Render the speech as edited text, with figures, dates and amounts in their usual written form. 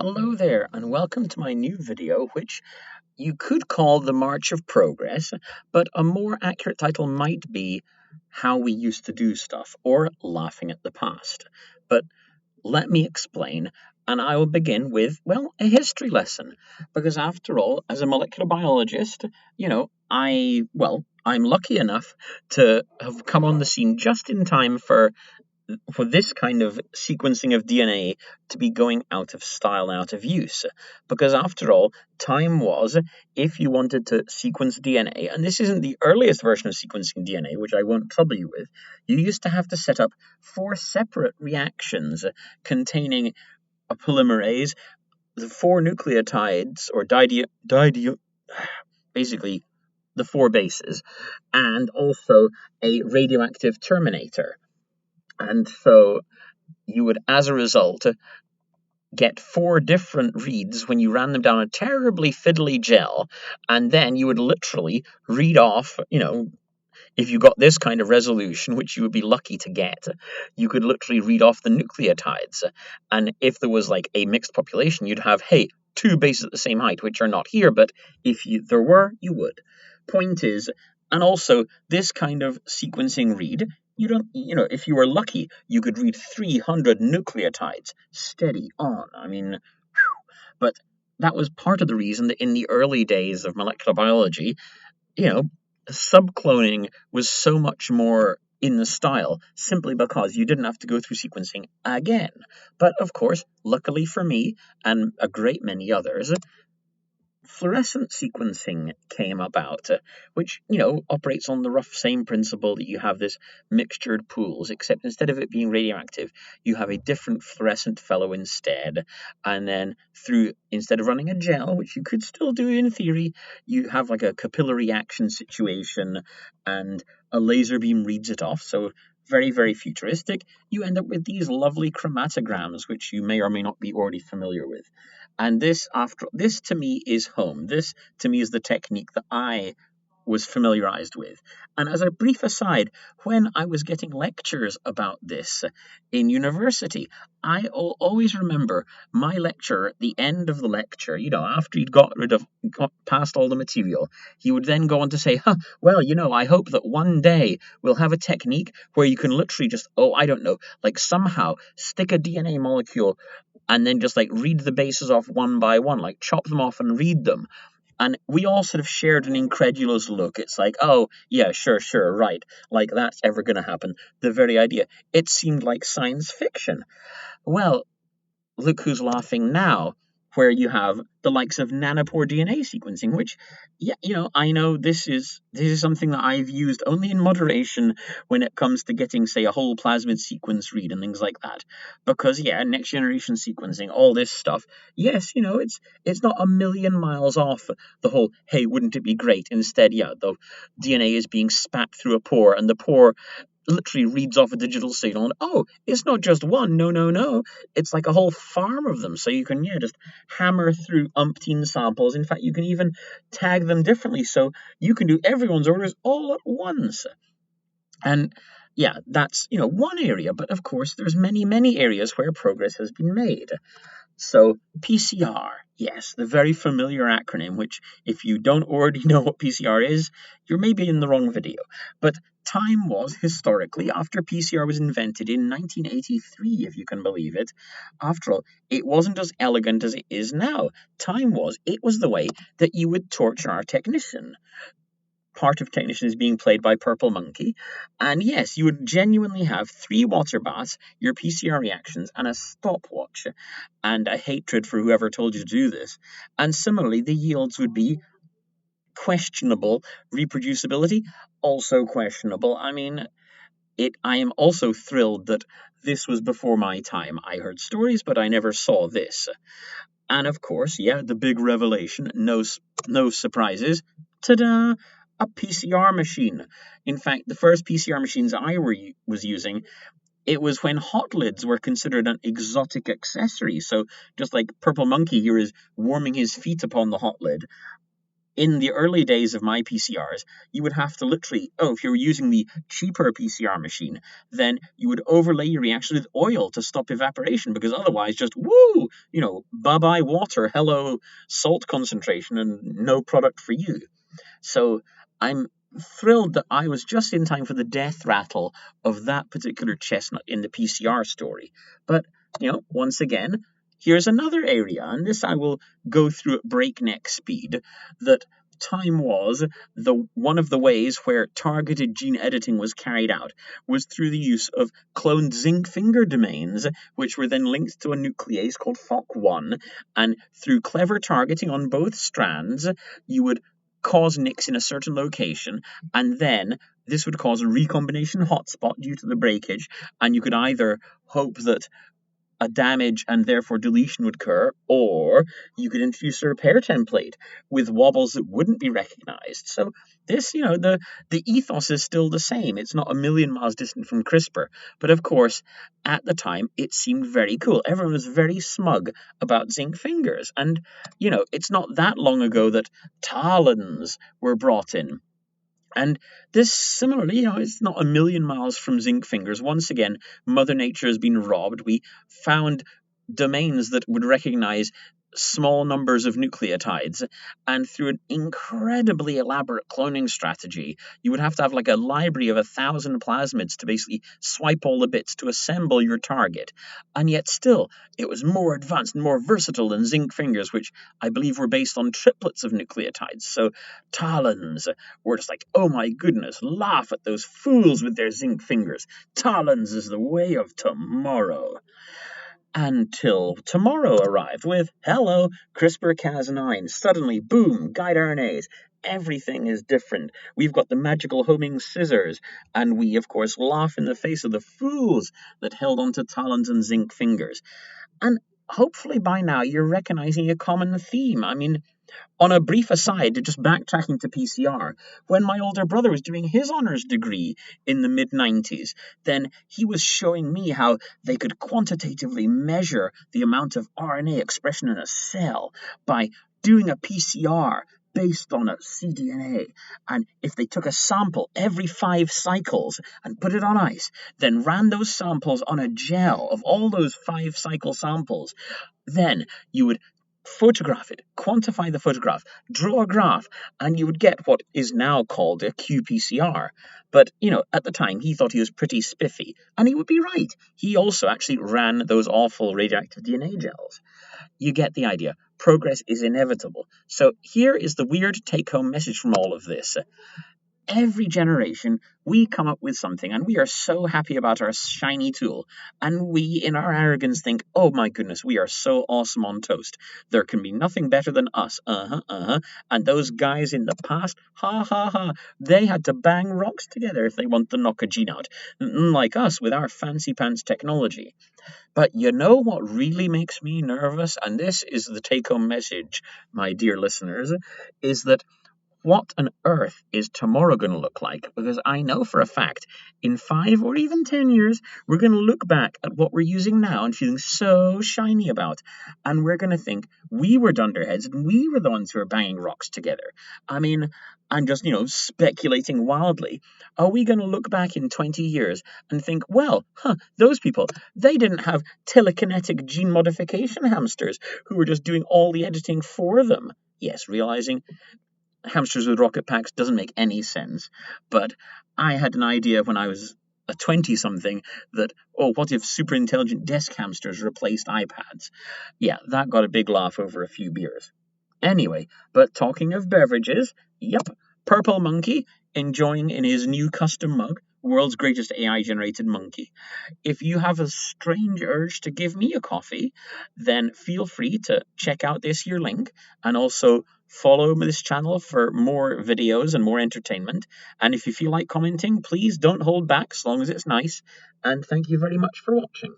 Hello there, and welcome to my new video, which you could call the March of Progress, but a more accurate title might be How We Used to Do Stuff, or Laughing at the Past. But let me explain, and I will begin with, well, a history lesson, because after all, as a molecular biologist, I'm lucky enough to have come on the scene just in time for this kind of sequencing of DNA to be going out of style and out of use. Because after all, time was, if you wanted to sequence DNA, and this isn't the earliest version of sequencing DNA, which I won't trouble you with, you used to have to set up 4 separate reactions containing a polymerase, the 4 nucleotides, or basically the 4 bases, and also a radioactive terminator. And so you would, as a result, get 4 different reads when you ran them down a terribly fiddly gel, and then you would literally read off, if you got this kind of resolution, which you would be lucky to get, you could literally read off the nucleotides. And if there was like a mixed population, you'd have, hey, 2 bases at the same height, which are not here, but if there were, you would. Point is, and also this kind of sequencing read, if you were lucky, you could read 300 nucleotides steady on. But that was part of the reason that in the early days of molecular biology, subcloning was so much more in the style, simply because you didn't have to go through sequencing again. But of course, luckily for me, and a great many others, fluorescent sequencing came about, which, operates on the rough same principle that you have this mixtured pools, except instead of it being radioactive, you have a different fluorescent fellow instead. And then instead of running a gel, which you could still do in theory, you have like a capillary action situation, and a laser beam reads it off. So very, very futuristic. You end up with these lovely chromatograms, which you may or may not be already familiar with. And this to me is home. This to me is the technique that I was familiarized with. And as a brief aside, when I was getting lectures about this in university, I always remember my lecturer at the end of the lecture, after he'd got past all the material, he would then go on to say, I hope that one day we'll have a technique where you can literally just, somehow stick a DNA molecule and then just read the bases off one by one, chop them off and read them. And we all sort of shared an incredulous look. It's like, oh, yeah, sure, right. That's ever going to happen. The very idea. It seemed like science fiction. Well, look who's laughing now, where you have the likes of nanopore DNA sequencing, which, I know this is something that I've used only in moderation when it comes to getting, say, a whole plasmid sequence read and things like that. Because, next generation sequencing, all this stuff, yes, it's not a million miles off the whole, hey, wouldn't it be great? Instead, the DNA is being spat through a pore, and the pore literally reads off a digital signal, and it's not just one, no, it's like a whole farm of them, so you can just hammer through umpteen samples. In fact, you can even tag them differently, so you can do everyone's orders all at once. And that's one area, but of course there's many areas where progress has been made. So PCR, yes, the very familiar acronym, which if you don't already know what PCR is, you're maybe in the wrong video. But time was, historically, after PCR was invented in 1983, if you can believe it. After all, it wasn't as elegant as it is now. It was the way that you would torture our technician. Part of technician is being played by Purple Monkey. And yes, you would genuinely have 3 water baths, your PCR reactions, and a stopwatch, and a hatred for whoever told you to do this. And similarly, the yields would be questionable. Reproducibility, also questionable. I am also thrilled that this was before my time. I heard stories, but I never saw this. And of course, the big revelation, no surprises, ta-da! A PCR machine. In fact, the first PCR machines I was using, it was when hot lids were considered an exotic accessory. So just like Purple Monkey here is warming his feet upon the hot lid, in the early days of my PCRs, you would have to literally, if you were using the cheaper PCR machine, then you would overlay your reaction with oil to stop evaporation, because otherwise just, bye-bye water, hello salt concentration, and no product for you. So I'm thrilled that I was just in time for the death rattle of that particular chestnut in the PCR story. But, once again, here's another area, and this I will go through at breakneck speed, that time was one of the ways where targeted gene editing was carried out was through the use of cloned zinc finger domains, which were then linked to a nuclease called FOC1, and through clever targeting on both strands, you would cause nicks in a certain location, and then this would cause a recombination hotspot due to the breakage, and you could either hope that a damage and therefore deletion would occur, or you could introduce a repair template with wobbles that wouldn't be recognized. So this, the ethos is still the same. It's not a million miles distant from CRISPR. But of course, at the time, it seemed very cool. Everyone was very smug about zinc fingers. And, it's not that long ago that TALENs were brought in. And this, similarly, it's not a million miles from zinc fingers. Once again, Mother Nature has been robbed. We found domains that would recognize small numbers of nucleotides, and through an incredibly elaborate cloning strategy, you would have to have like a library of 1,000 plasmids to basically swipe all the bits to assemble your target. And yet still, it was more advanced and more versatile than zinc fingers, which I believe were based on triplets of nucleotides. So TALENs were just like, oh my goodness, laugh at those fools with their zinc fingers. TALENs is the way of tomorrow. Until tomorrow arrived with, hello, CRISPR Cas9. Suddenly, boom, guide RNAs. Everything is different. We've got the magical homing scissors, and we, of course, laugh in the face of the fools that held onto talons and zinc fingers. And hopefully by now you're recognizing a common theme. I mean, on a brief aside, just backtracking to PCR, when my older brother was doing his honors degree in the mid-90s, then he was showing me how they could quantitatively measure the amount of RNA expression in a cell by doing a PCR based on a cDNA. And if they took a sample every 5 cycles and put it on ice, then ran those samples on a gel of all those 5-cycle samples, then you would photograph it, quantify the photograph, draw a graph, and you would get what is now called a qPCR. But, at the time, he thought he was pretty spiffy, and he would be right. He also actually ran those awful radioactive DNA gels. You get the idea. Progress is inevitable. So here is the weird take-home message from all of this. Every generation, we come up with something, and we are so happy about our shiny tool. And we, in our arrogance, think, oh my goodness, we are so awesome on toast. There can be nothing better than us. And those guys in the past, ha ha ha, they had to bang rocks together if they want to knock a gene out. Like us with our fancy pants technology. But you know what really makes me nervous? And this is the take-home message, my dear listeners, is that what on earth is tomorrow going to look like? Because I know for a fact, in 5 or even 10 years, we're going to look back at what we're using now and feeling so shiny about. And we're going to think we were dunderheads and we were the ones who were banging rocks together. I mean, I'm just, speculating wildly. Are we going to look back in 20 years and think, well, those people, they didn't have telekinetic gene modification hamsters who were just doing all the editing for them? Yes, realizing hamsters with rocket packs doesn't make any sense, but I had an idea when I was a 20-something that, what if super intelligent desk hamsters replaced iPads? Yeah, that got a big laugh over a few beers. Anyway, but talking of beverages, yep, Purple Monkey enjoying in his new custom mug, world's greatest AI-generated monkey. If you have a strange urge to give me a coffee, then feel free to check out this here link, and also follow this channel for more videos and more entertainment. And if you feel like commenting, please don't hold back as long as it's nice. And thank you very much for watching.